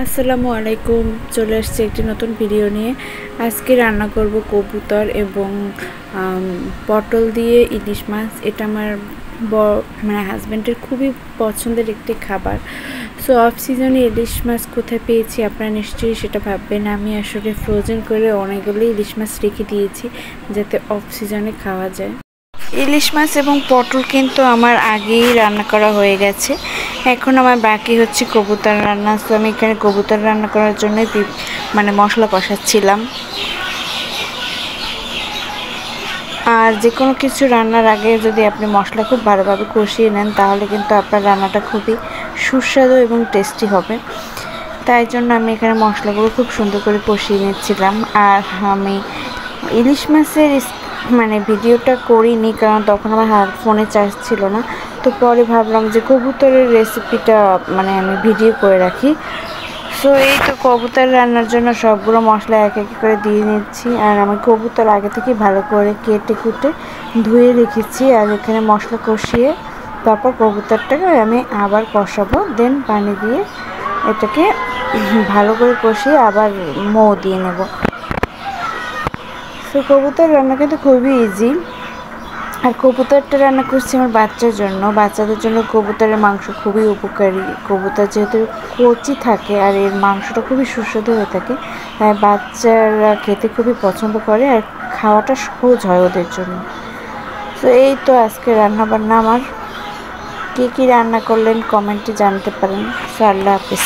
আসসালামু আলাইকুম। চলে আসছে একটি নতুন ভিডিও নিয়ে। আজকে রান্না করব কবুতর এবং পটল দিয়ে ইলিশ মাছ। এটা আমার হাজব্যান্ডের খুবই পছন্দের একটি খাবার। সো অফ সিজনে ইলিশ মাছ কোথায় পেয়েছি আপনারা নিশ্চয়ই সেটা ভাববেন। আমি আসলে ফ্রোজেন করে অনেকগুলো ইলিশ মাছ রেখে দিয়েছি যাতে অফ সিজনে খাওয়া যায়। ইলিশ মাছ এবং পটল কিন্তু আমার আগেই রান্না করা হয়ে গেছে। এখন আমার বাকি হচ্ছে কবুতর রান্না। তো আমি এখানে কবুতর রান্না করার জন্য মশলা কষাচ্ছিলাম। আর যে কোনো কিছু রান্নার আগে যদি আপনি মশলা খুব ভালোভাবে কষিয়ে নেন তাহলে কিন্তু আপনার রান্নাটা খুবই সুস্বাদু এবং টেস্টি হবে। তাই জন্য আমি এখানে মশলাগুলো খুব সুন্দর করে কষিয়ে নিচ্ছিলাম। আর আমি ইলিশ মাছের ভিডিওটা করিনি, কারণ তখন আমার ফোনে চার্জ ছিল না। তো পরে ভাবলাম যে কবুতরের রেসিপিটা আমি ভিডিও করে রাখি। সো এই তো কবুতর রান্নার জন্য সবগুলো মশলা এক এক করে দিয়ে নিচ্ছি। আর আমি কবুতর আগে থেকে ভালো করে কেটে কুটে ধুয়ে রেখেছি। আর এখানে মশলা কষিয়ে তারপর কবুতরটাকে আমি আবার কষাবো, দেন পানি দিয়ে এটাকে ভালো করে কষিয়ে আবার মৌ দিয়ে নেব। তো কবুতর রান্না কিন্তু খুবই ইজি। আর কবুতরটা রান্না করছি আমার বাচ্চাদের জন্য কবুতরের মাংস খুবই উপকারী। কবুতর যেহেতু কচি থাকে আর এর মাংসটা খুবই সুস্বাদু হয়ে থাকে, তাই বাচ্চারা খেতে খুবই পছন্দ করে আর খাওয়াটা সহজ হয় ওদের জন্য। তো এই তো আজকে রান্নাবান্না আমার। কী রান্না করলেন কমেন্টে জানতে পারেন। আল্লাহ হাফিজ।